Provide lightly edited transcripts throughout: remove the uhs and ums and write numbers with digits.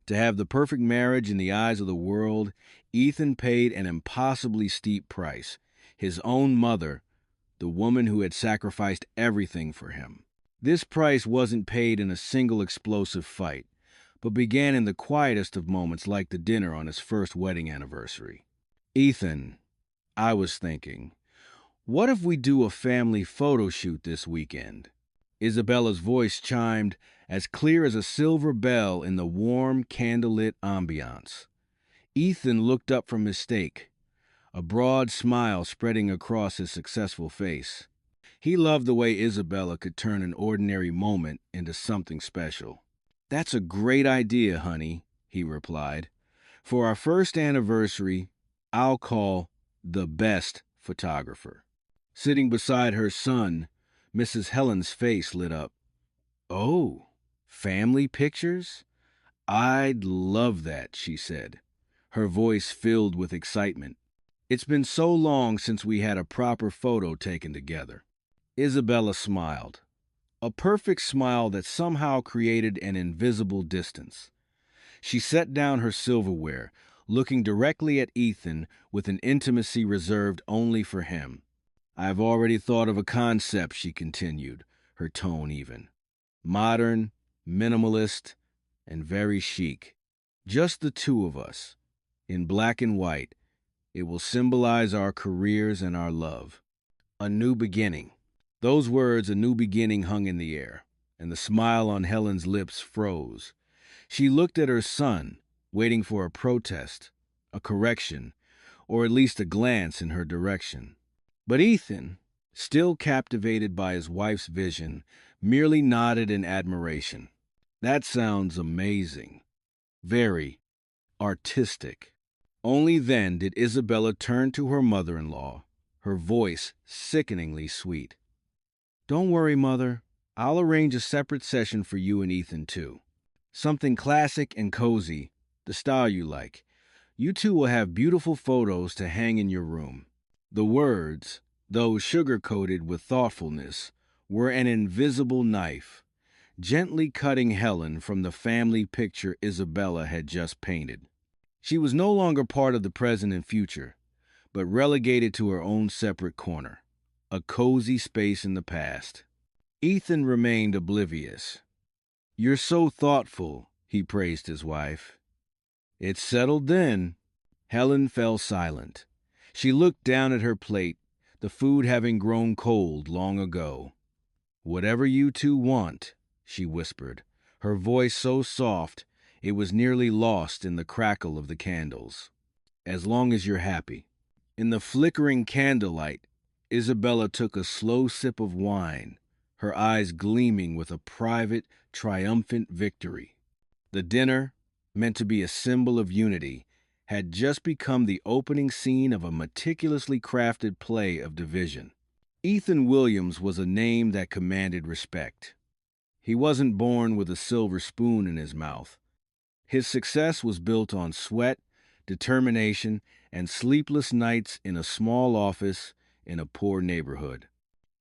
To have the perfect marriage in the eyes of the world, Ethan paid an impossibly steep price. His own mother, the woman who had sacrificed everything for him. This price wasn't paid in a single explosive fight, but began in the quietest of moments like the dinner on his first wedding anniversary. Ethan, I was thinking, what if we do a family photo shoot this weekend? Isabella's voice chimed as clear as a silver bell in the warm, candlelit ambiance. Ethan looked up from his steak, a broad smile spreading across his successful face. He loved the way Isabella could turn an ordinary moment into something special. "That's a great idea, honey," he replied. "For our first anniversary, I'll call the best photographer." Sitting beside her son, Mrs. Helen's face lit up. "Oh, family pictures? I'd love that," she said, her voice filled with excitement. "It's been so long since we had a proper photo taken together." Isabella smiled, a perfect smile that somehow created an invisible distance. She set down her silverware, looking directly at Ethan with an intimacy reserved only for him. "I've already thought of a concept," she continued, her tone even. "Modern, minimalist, and very chic. Just the two of us, in black and white. It will symbolize our careers and our love. A new beginning." Those words, "a new beginning," hung in the air, and the smile on Helen's lips froze. She looked at her son, waiting for a protest, a correction, or at least a glance in her direction. But Ethan, still captivated by his wife's vision, merely nodded in admiration. "That sounds amazing. Very artistic." Only then did Isabella turn to her mother-in-law, her voice sickeningly sweet. "Don't worry, Mother. I'll arrange a separate session for you and Ethan, too. Something classic and cozy, the style you like. You two will have beautiful photos to hang in your room." The words, though sugar-coated with thoughtfulness, were an invisible knife, gently cutting Helen from the family picture Isabella had just painted. She was no longer part of the present and future, but relegated to her own separate corner, a cozy space in the past. Ethan remained oblivious. "You're so thoughtful," he praised his wife. "It's settled then." Helen fell silent. She looked down at her plate, the food having grown cold long ago. "Whatever you two want," she whispered, her voice so soft it was nearly lost in the crackle of the candles. "As long as you're happy." In the flickering candlelight, Isabella took a slow sip of wine, her eyes gleaming with a private, triumphant victory. The dinner, meant to be a symbol of unity, had just become the opening scene of a meticulously crafted play of division. Ethan Williams was a name that commanded respect. He wasn't born with a silver spoon in his mouth. His success was built on sweat, determination, and sleepless nights in a small office in a poor neighborhood.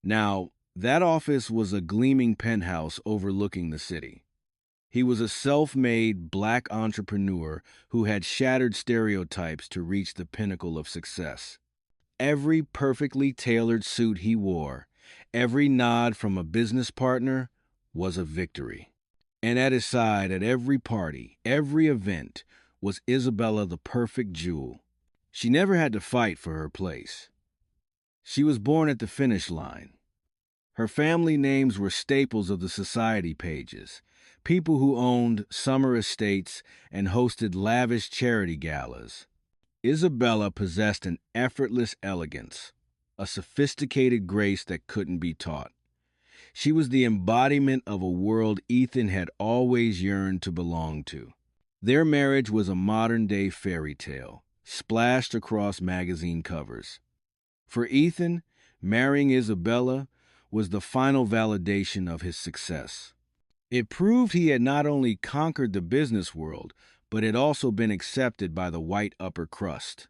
Now, that office was a gleaming penthouse overlooking the city. He was a self-made black entrepreneur who had shattered stereotypes to reach the pinnacle of success. Every perfectly tailored suit he wore, every nod from a business partner, was a victory. And at his side, at every party, every event, was Isabella the perfect jewel. She never had to fight for her place. She was born at the finish line. Her family names were staples of the society pages, people who owned summer estates and hosted lavish charity galas. Isabella possessed an effortless elegance, a sophisticated grace that couldn't be taught. She was the embodiment of a world Ethan had always yearned to belong to. Their marriage was a modern-day fairy tale, splashed across magazine covers. For Ethan, marrying Isabella was the final validation of his success. It proved he had not only conquered the business world, but had also been accepted by the white upper crust.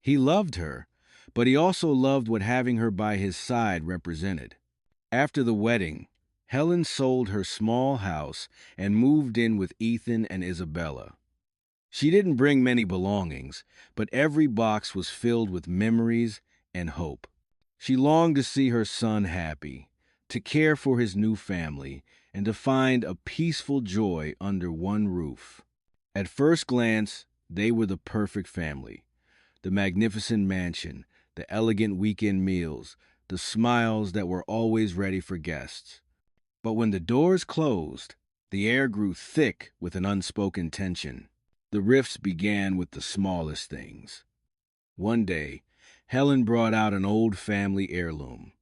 He loved her, but he also loved what having her by his side represented. After the wedding, Helen sold her small house and moved in with Ethan and Isabella. She didn't bring many belongings, but every box was filled with memories and hope. She longed to see her son happy, to care for his new family, and to find a peaceful joy under one roof. At first glance, they were the perfect family. The magnificent mansion, the elegant weekend meals, the smiles that were always ready for guests. But when the doors closed, the air grew thick with an unspoken tension. The rifts began with the smallest things. One day, Helen brought out an old family heirloom,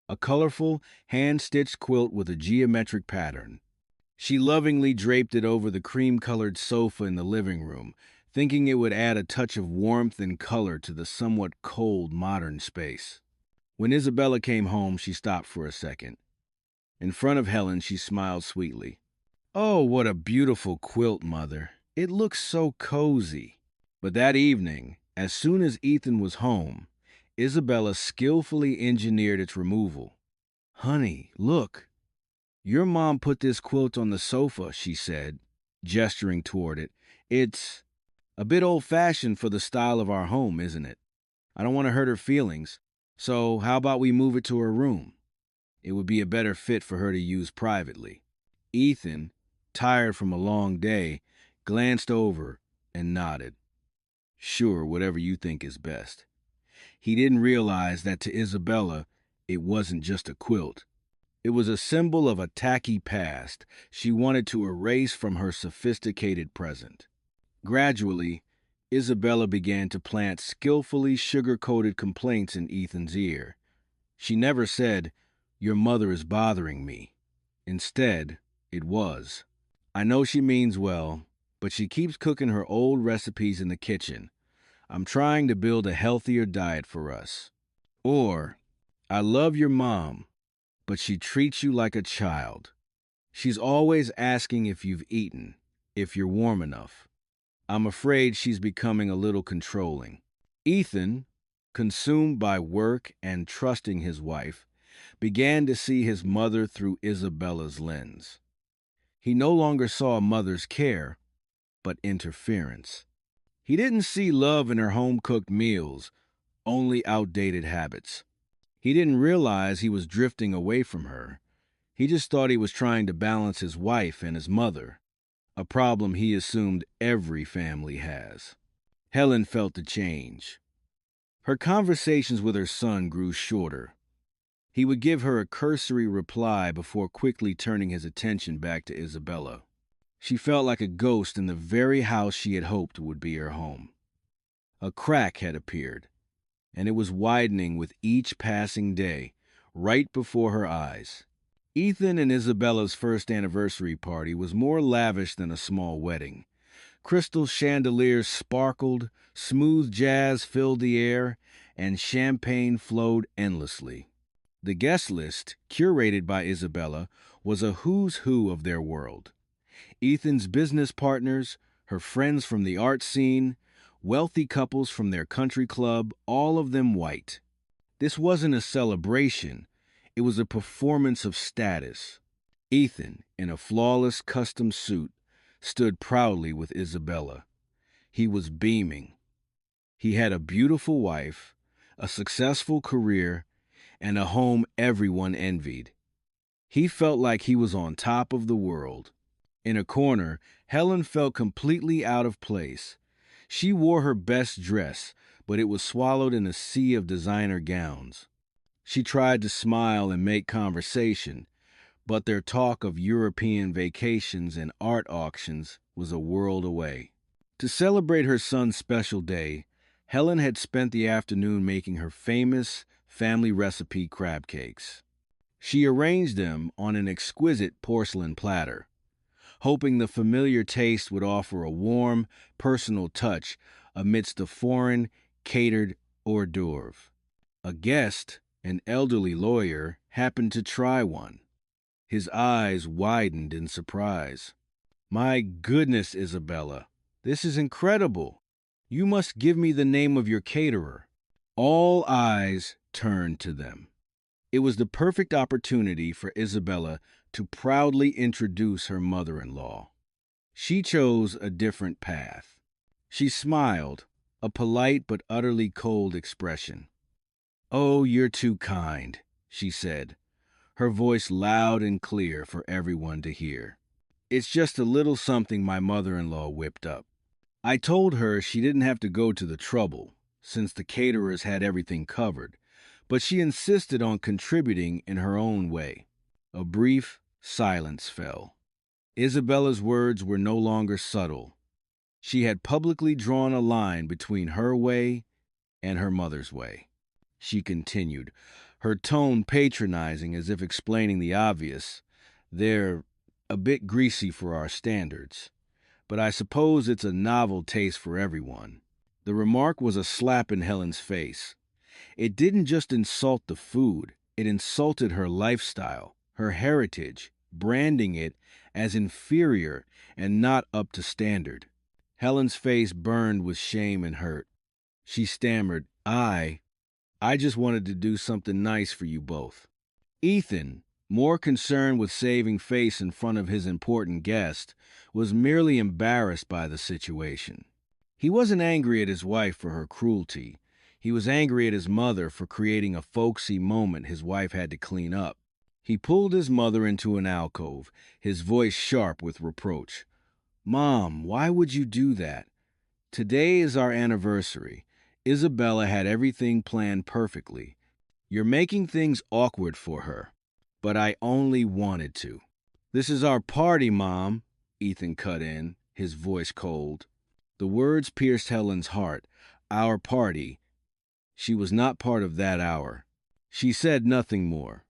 a colorful, hand-stitched quilt with a geometric pattern. She lovingly draped it over the cream-colored sofa in the living room, thinking it would add a touch of warmth and color to the somewhat cold modern space. When Isabella came home, she stopped for a second. In front of Helen, she smiled sweetly. "Oh, what a beautiful quilt, Mother. It looks so cozy." But that evening, as soon as Ethan was home, Isabella skillfully engineered its removal. "Honey, look. Your mom put this quilt on the sofa," she said, gesturing toward it. "It's a bit old-fashioned for the style of our home, isn't it? I don't want to hurt her feelings, so how about we move it to her room? It would be a better fit for her to use privately." Ethan, tired from a long day, glanced over and nodded. "Sure, whatever you think is best." He didn't realize that to Isabella, it wasn't just a quilt. It was a symbol of a tacky past she wanted to erase from her sophisticated present. Gradually, Isabella began to plant skillfully sugar-coated complaints in Ethan's ear. She never said, "Your mother is bothering me." Instead, it was, "I know she means well, but she keeps cooking her old recipes in the kitchen. I'm trying to build a healthier diet for us." Or, "I love your mom, but she treats you like a child. She's always asking if you've eaten, if you're warm enough. I'm afraid she's becoming a little controlling." Ethan, consumed by work and trusting his wife, began to see his mother through Isabella's lens. He no longer saw a mother's care, but interference. He didn't see love in her home-cooked meals, only outdated habits. He didn't realize he was drifting away from her. He just thought he was trying to balance his wife and his mother, a problem he assumed every family has. Helen felt the change. Her conversations with her son grew shorter. He would give her a cursory reply before quickly turning his attention back to Isabella. She felt like a ghost in the very house she had hoped would be her home. A crack had appeared, and it was widening with each passing day, right before her eyes. Ethan and Isabella's first anniversary party was more lavish than a small wedding. Crystal chandeliers sparkled, smooth jazz filled the air, and champagne flowed endlessly. The guest list, curated by Isabella, was a who's who of their world. Ethan's business partners, her friends from the art scene, wealthy couples from their country club, all of them white. This wasn't a celebration, it was a performance of status. Ethan, in a flawless custom suit, stood proudly with Isabella. He was beaming. He had a beautiful wife, a successful career, and a home everyone envied. He felt like he was on top of the world. In a corner, Helen felt completely out of place. She wore her best dress, but it was swallowed in a sea of designer gowns. She tried to smile and make conversation, but their talk of European vacations and art auctions was a world away. To celebrate her son's special day, Helen had spent the afternoon making her famous family recipe crab cakes. She arranged them on an exquisite porcelain platter, hoping the familiar taste would offer a warm, personal touch amidst the foreign, catered hors d'oeuvre. A guest, an elderly lawyer, happened to try one. His eyes widened in surprise. "My goodness, Isabella, this is incredible. You must give me the name of your caterer." All eyes turned to them. It was the perfect opportunity for Isabella to proudly introduce her mother-in-law. She chose a different path. She smiled, a polite but utterly cold expression. "Oh, you're too kind," she said, her voice loud and clear for everyone to hear. "It's just a little something my mother-in-law whipped up." I told her she didn't have to go to the trouble, since the caterers had everything covered, but she insisted on contributing in her own way. A brief silence fell. Isabella's words were no longer subtle. She had publicly drawn a line between her way and her mother's way. She continued, her tone patronizing as if explaining the obvious. "They're a bit greasy for our standards, but I suppose it's a novel taste for everyone." The remark was a slap in Helen's face. It didn't just insult the food, it insulted her lifestyle, her heritage, branding it as inferior and not up to standard. Helen's face burned with shame and hurt. She stammered, I just wanted to do something nice for you both." Ethan, more concerned with saving face in front of his important guest, was merely embarrassed by the situation. He wasn't angry at his wife for her cruelty. He was angry at his mother for creating a folksy moment his wife had to clean up. He pulled his mother into an alcove, his voice sharp with reproach. "Mom, why would you do that? Today is our anniversary. Isabella had everything planned perfectly. You're making things awkward for her." "But I only wanted to." "This is our party, Mom," Ethan cut in, his voice cold. The words pierced Helen's heart. Our party. She was not part of that hour. She said nothing more.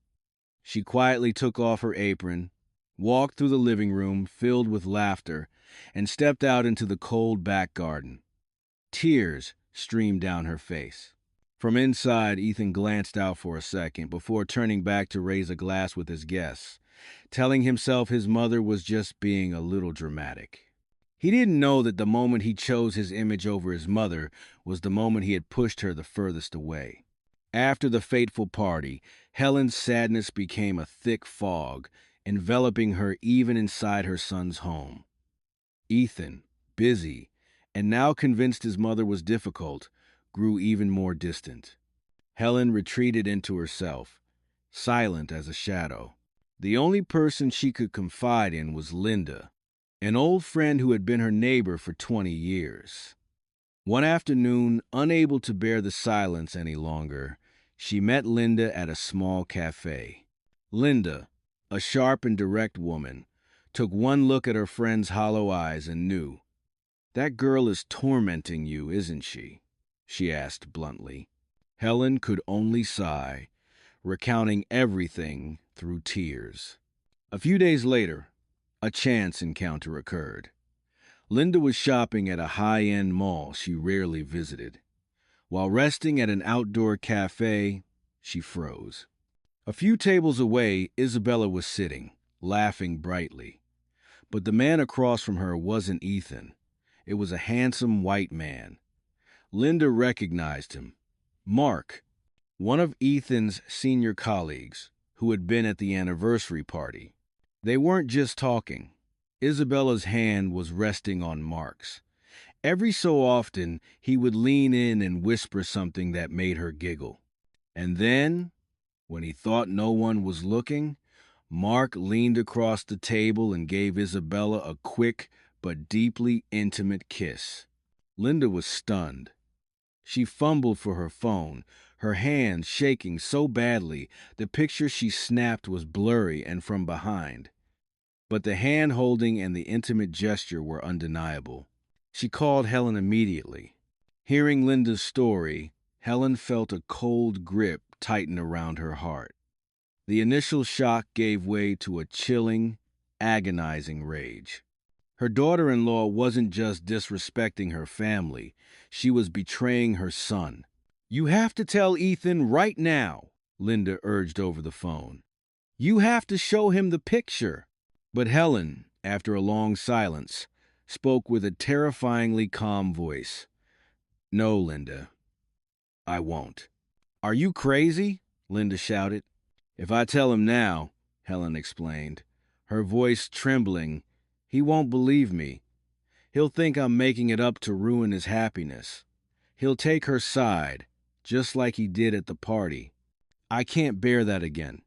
She quietly took off her apron, walked through the living room filled with laughter, and stepped out into the cold back garden. Tears streamed down her face. From inside, Ethan glanced out for a second before turning back to raise a glass with his guests, telling himself his mother was just being a little dramatic. He didn't know that the moment he chose his image over his mother was the moment he had pushed her the furthest away. After the fateful party, Helen's sadness became a thick fog, enveloping her even inside her son's home. Ethan, busy, and now convinced his mother was difficult, grew even more distant. Helen retreated into herself, silent as a shadow. The only person she could confide in was Linda, an old friend who had been her neighbor for 20 years. One afternoon, unable to bear the silence any longer, she met Linda at a small cafe. Linda, a sharp and direct woman, took one look at her friend's hollow eyes and knew. "That girl is tormenting you, isn't she?" she asked bluntly. Helen could only sigh, recounting everything through tears. A few days later, a chance encounter occurred. Linda was shopping at a high-end mall she rarely visited. While resting at an outdoor cafe, she froze. A few tables away, Isabella was sitting, laughing brightly. But the man across from her wasn't Ethan. It was a handsome white man. Linda recognized him. Mark, one of Ethan's senior colleagues, who had been at the anniversary party. They weren't just talking. Isabella's hand was resting on Mark's. Every so often, he would lean in and whisper something that made her giggle. And then, when he thought no one was looking, Mark leaned across the table and gave Isabella a quick but deeply intimate kiss. Linda was stunned. She fumbled for her phone, her hands shaking so badly the picture she snapped was blurry and from behind. But the hand-holding and the intimate gesture were undeniable. She called Helen immediately. Hearing Linda's story, Helen felt a cold grip tighten around her heart. The initial shock gave way to a chilling, agonizing rage. Her daughter-in-law wasn't just disrespecting her family, she was betraying her son. "You have to tell Ethan right now," Linda urged over the phone. "You have to show him the picture." But Helen, after a long silence, spoke with a terrifyingly calm voice. "No, Linda, I won't." "Are you crazy?" Linda shouted. "If I tell him now," Helen explained, her voice trembling. "He won't believe me. He'll think I'm making it up to ruin his happiness. He'll take her side, just like he did at the party. I can't bear that again."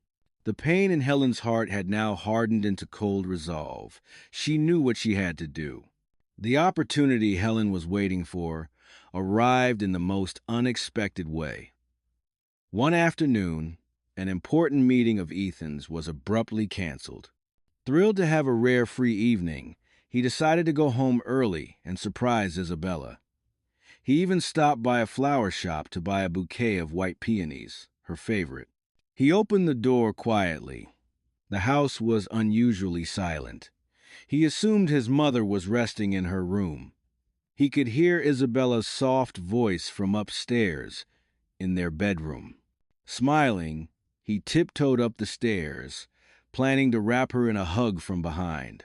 The pain in Helen's heart had now hardened into cold resolve. She knew what she had to do. The opportunity Helen was waiting for arrived in the most unexpected way. One afternoon, an important meeting of Ethan's was abruptly canceled. Thrilled to have a rare free evening, he decided to go home early and surprise Isabella. He even stopped by a flower shop to buy a bouquet of white peonies, her favorite. He opened the door quietly. The house was unusually silent. He assumed his mother was resting in her room. He could hear Isabella's soft voice from upstairs in their bedroom. Smiling, he tiptoed up the stairs, planning to wrap her in a hug from behind.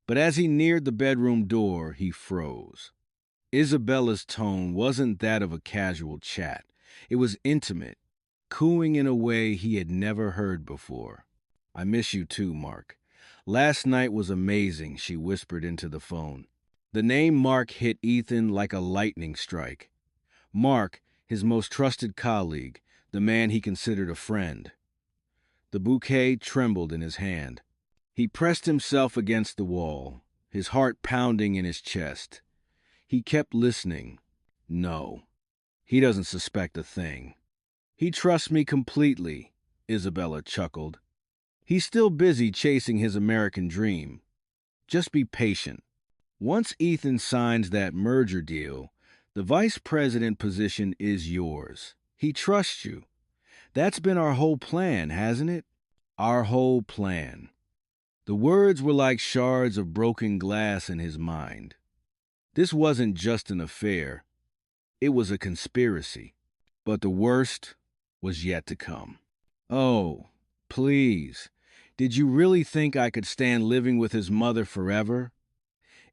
But as he neared the bedroom door, he froze. Isabella's tone wasn't that of a casual chat. It was intimate, cooing in a way he had never heard before. "I miss you too, Mark. Last night was amazing," she whispered into the phone. The name Mark hit Ethan like a lightning strike. Mark, his most trusted colleague, the man he considered a friend. The bouquet trembled in his hand. He pressed himself against the wall, his heart pounding in his chest. He kept listening. No, he doesn't suspect a thing. "He trusts me completely," Isabella chuckled. "He's still busy chasing his American dream. Just be patient. Once Ethan signs that merger deal, the vice president position is yours. He trusts you. That's been our whole plan, hasn't it? Our whole plan." The words were like shards of broken glass in his mind. This wasn't just an affair. It was a conspiracy. But the worst was yet to come. "Oh, please. Did you really think I could stand living with his mother forever?"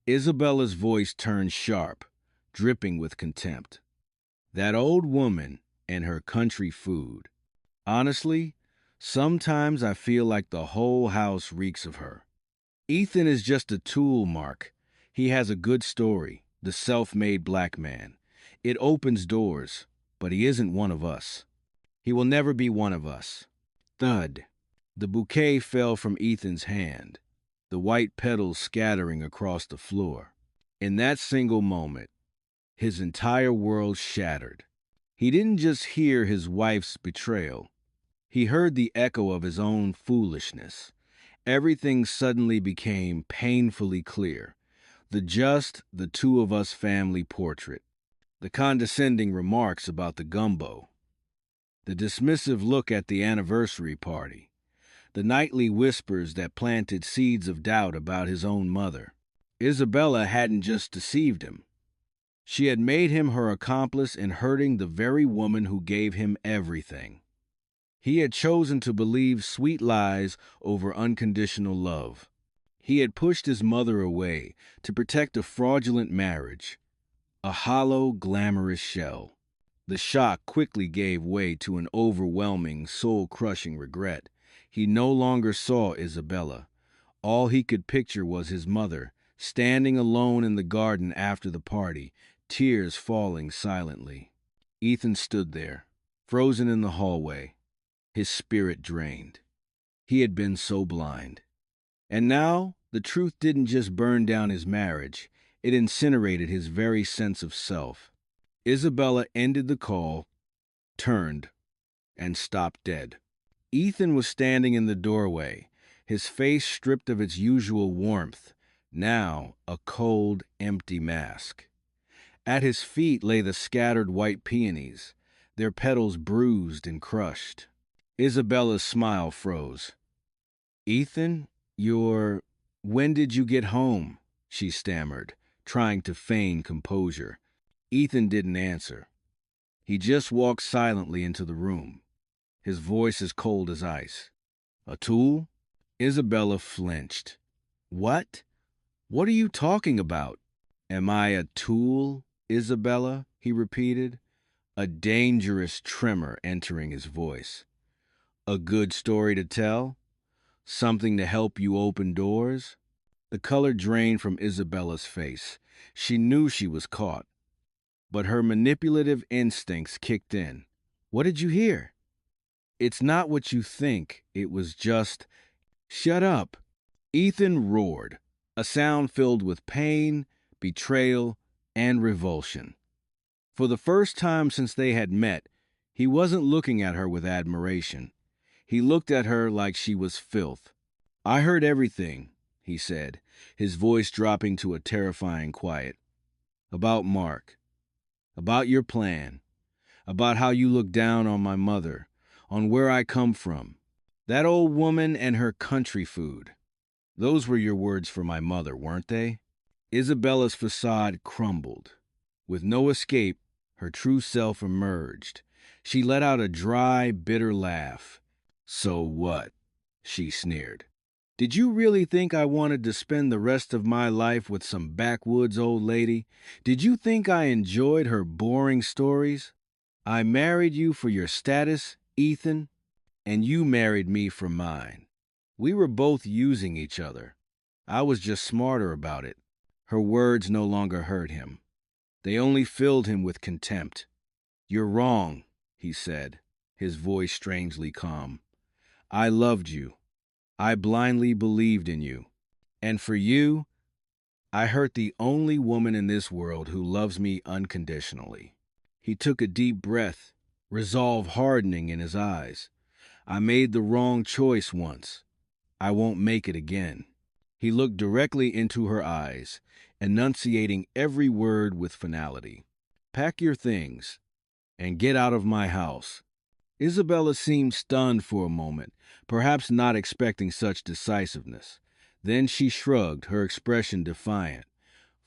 Isabella's voice turned sharp, dripping with contempt. "That old woman and her country food. Honestly, sometimes I feel like the whole house reeks of her. Ethan is just a tool, Mark. He has a good story, the self-made black man. It opens doors, but he isn't one of us. He will never be one of us." Thud. The bouquet fell from Ethan's hand, the white petals scattering across the floor. In that single moment, his entire world shattered. He didn't just hear his wife's betrayal. He heard the echo of his own foolishness. Everything suddenly became painfully clear. The two of us family portrait. The condescending remarks about the gumbo. The dismissive look at the anniversary party. The nightly whispers that planted seeds of doubt about his own mother. Isabella hadn't just deceived him. She had made him her accomplice in hurting the very woman who gave him everything. He had chosen to believe sweet lies over unconditional love. He had pushed his mother away to protect a fraudulent marriage, a hollow, glamorous shell. The shock quickly gave way to an overwhelming, soul-crushing regret. He no longer saw Isabella. All he could picture was his mother, standing alone in the garden after the party, tears falling silently. Ethan stood there, frozen in the hallway, his spirit drained. He had been so blind. And now, the truth didn't just burn down his marriage, it incinerated his very sense of self. Isabella ended the call, turned, and stopped dead. Ethan was standing in the doorway, his face stripped of its usual warmth, now a cold, empty mask. At his feet lay the scattered white peonies, their petals bruised and crushed. Isabella's smile froze. "Ethan, when did you get home?" she stammered, trying to feign composure. Ethan didn't answer. He just walked silently into the room, his voice as cold as ice. "A tool?" Isabella flinched. "What? What are you talking about?" "Am I a tool, Isabella?" he repeated, a dangerous tremor entering his voice. "A good story to tell? Something to help you open doors? The color drained from Isabella's face. She knew she was caught, but her manipulative instincts kicked in. What did you hear? It's not what you think. It was just, shut up. Ethan roared, a sound filled with pain, betrayal, and revulsion. For the first time since they had met, he wasn't looking at her with admiration. He looked at her like she was filth. I heard everything, he said, his voice dropping to a terrifying quiet. About Mark, about your plan, about how you look down on my mother, on where I come from. That old woman and her country food. Those were your words for my mother, weren't they? Isabella's facade crumbled. With no escape, her true self emerged. She let out a dry, bitter laugh. So what? She sneered. Did you really think I wanted to spend the rest of my life with some backwoods old lady? Did you think I enjoyed her boring stories? I married you for your status, Ethan, and you married me for mine. We were both using each other. I was just smarter about it. Her words no longer hurt him. They only filled him with contempt. You're wrong, he said, his voice strangely calm. I loved you. I blindly believed in you. And for you, I hurt the only woman in this world who loves me unconditionally. He took a deep breath, resolve hardening in his eyes. I made the wrong choice once. I won't make it again. He looked directly into her eyes, enunciating every word with finality. Pack your things and get out of my house. Isabella seemed stunned for a moment, perhaps not expecting such decisiveness. Then she shrugged, her expression defiant.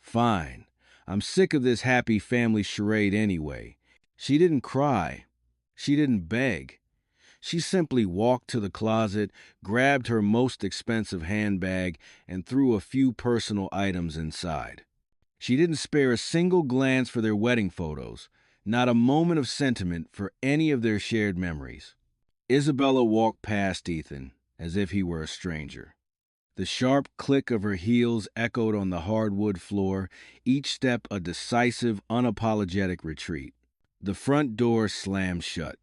Fine. I'm sick of this happy family charade anyway. She didn't cry. She didn't beg. She simply walked to the closet, grabbed her most expensive handbag, and threw a few personal items inside. She didn't spare a single glance for their wedding photos, not a moment of sentiment for any of their shared memories. Isabella walked past Ethan as if he were a stranger. The sharp click of her heels echoed on the hardwood floor, each step a decisive, unapologetic retreat. The front door slammed shut.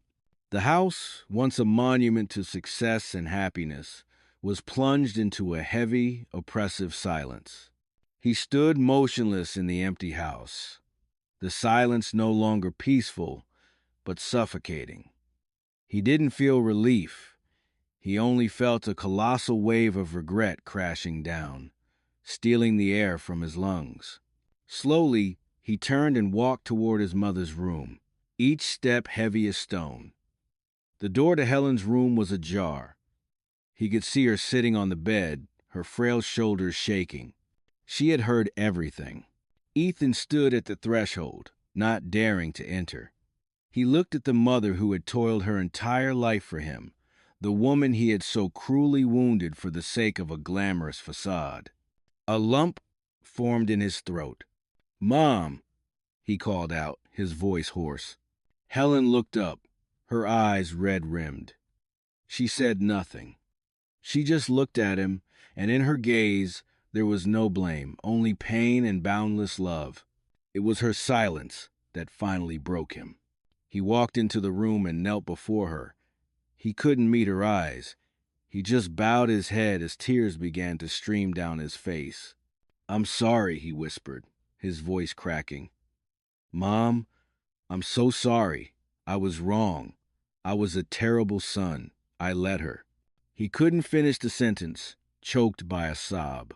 The house, once a monument to success and happiness, was plunged into a heavy, oppressive silence. He stood motionless in the empty house, the silence no longer peaceful, but suffocating. He didn't feel relief. He only felt a colossal wave of regret crashing down, stealing the air from his lungs. Slowly, he turned and walked toward his mother's room, each step heavy as stone. The door to Helen's room was ajar. He could see her sitting on the bed, her frail shoulders shaking. She had heard everything. Ethan stood at the threshold, not daring to enter. He looked at the mother who had toiled her entire life for him, the woman he had so cruelly wounded for the sake of a glamorous facade. A lump formed in his throat. "Mom," he called out, his voice hoarse. Helen looked up, her eyes red-rimmed. She said nothing. She just looked at him, and in her gaze there was no blame, only pain and boundless love. It was her silence that finally broke him. He walked into the room and knelt before her. He couldn't meet her eyes. He just bowed his head as tears began to stream down his face. "I'm sorry," he whispered, his voice cracking. "Mom, I'm so sorry. I was wrong. I was a terrible son. I let her." He couldn't finish the sentence, choked by a sob.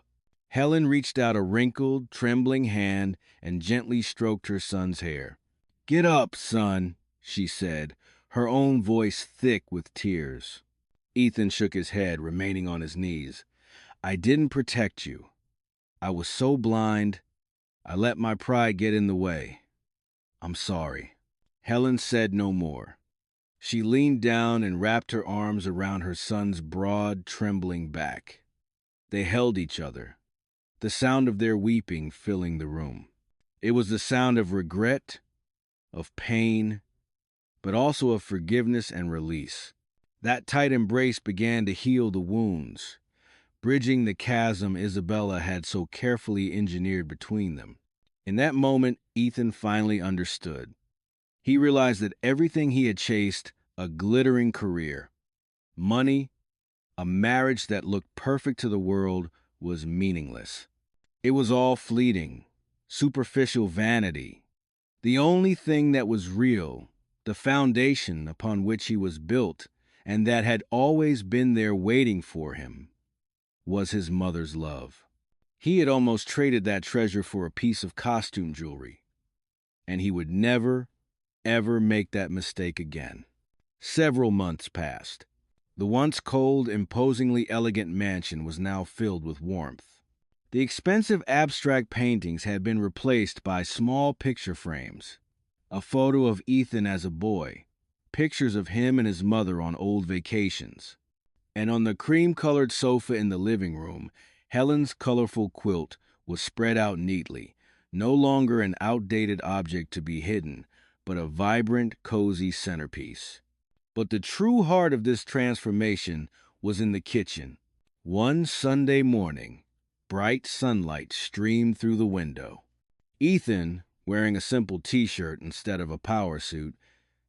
Helen reached out a wrinkled, trembling hand and gently stroked her son's hair. "Get up, son," she said, her own voice thick with tears. Ethan shook his head, remaining on his knees. "I didn't protect you. I was so blind. I let my pride get in the way. I'm sorry." Helen said no more. She leaned down and wrapped her arms around her son's broad, trembling back. They held each other, the sound of their weeping filling the room. It was the sound of regret, of pain, but also of forgiveness and release. That tight embrace began to heal the wounds, bridging the chasm Isabella had so carefully engineered between them. In that moment, Ethan finally understood. He realized that everything he had chased, a glittering career, money, a marriage that looked perfect to the world, was meaningless. It was all fleeting, superficial vanity. The only thing that was real, the foundation upon which he was built, and that had always been there waiting for him, was his mother's love. He had almost traded that treasure for a piece of costume jewelry, and he would never, ever make that mistake again. Several months passed. The once cold, imposingly elegant mansion was now filled with warmth. The expensive abstract paintings had been replaced by small picture frames. A photo of Ethan as a boy, pictures of him and his mother on old vacations. And on the cream-colored sofa in the living room, Helen's colorful quilt was spread out neatly, no longer an outdated object to be hidden, but a vibrant, cozy centerpiece. But the true heart of this transformation was in the kitchen. One Sunday morning, bright sunlight streamed through the window. Ethan, wearing a simple t-shirt instead of a power suit,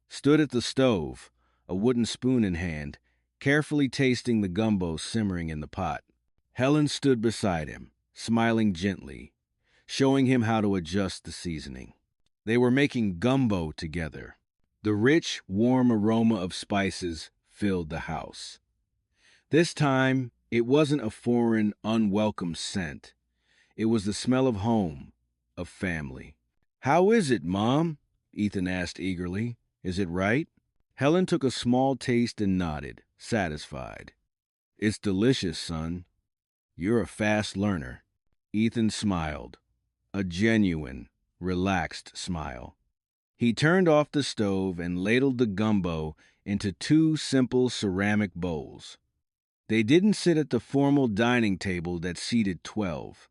stood at the stove, a wooden spoon in hand, carefully tasting the gumbo simmering in the pot. Helen stood beside him, smiling gently, showing him how to adjust the seasoning. They were making gumbo together. The rich, warm aroma of spices filled the house. This time, it wasn't a foreign, unwelcome scent. It was the smell of home, of family. "How is it, Mom?" Ethan asked eagerly. "Is it right?" Helen took a small taste and nodded, satisfied. "It's delicious, son. You're a fast learner." Ethan smiled, a genuine, relaxed smile. He turned off the stove and ladled the gumbo into two simple ceramic bowls. They didn't sit at the formal dining table that seated 12.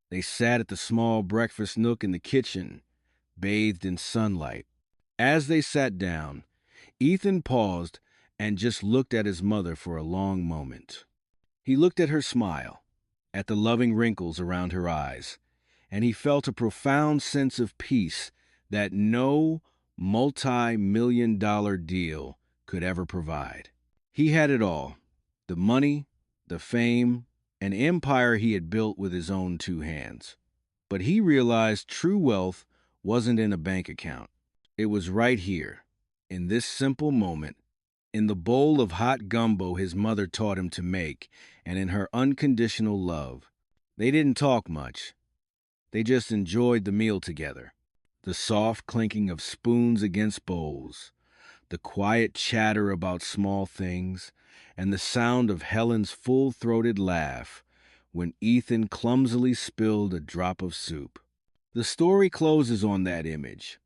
They sat at the small breakfast nook in the kitchen, bathed in sunlight. As they sat down, Ethan paused and just looked at his mother for a long moment. He looked at her smile, at the loving wrinkles around her eyes, and he felt a profound sense of peace that no multi-million-dollar deal could ever provide. He had it all: the money, the fame, an empire he had built with his own two hands. But he realized true wealth wasn't in a bank account. It was right here, in this simple moment, in the bowl of hot gumbo his mother taught him to make, and in her unconditional love. They didn't talk much. They just enjoyed the meal together. The soft clinking of spoons against bowls, the quiet chatter about small things, and the sound of Helen's full-throated laugh when Ethan clumsily spilled a drop of soup. The story closes on that image.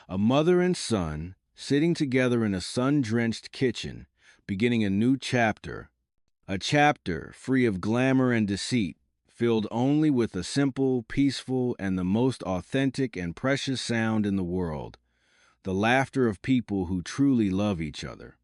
A mother and son sitting together in a sun-drenched kitchen, beginning a new chapter. A chapter free of glamour and deceit, filled only with a simple, peaceful, and the most authentic and precious sound in the world: the laughter of people who truly love each other.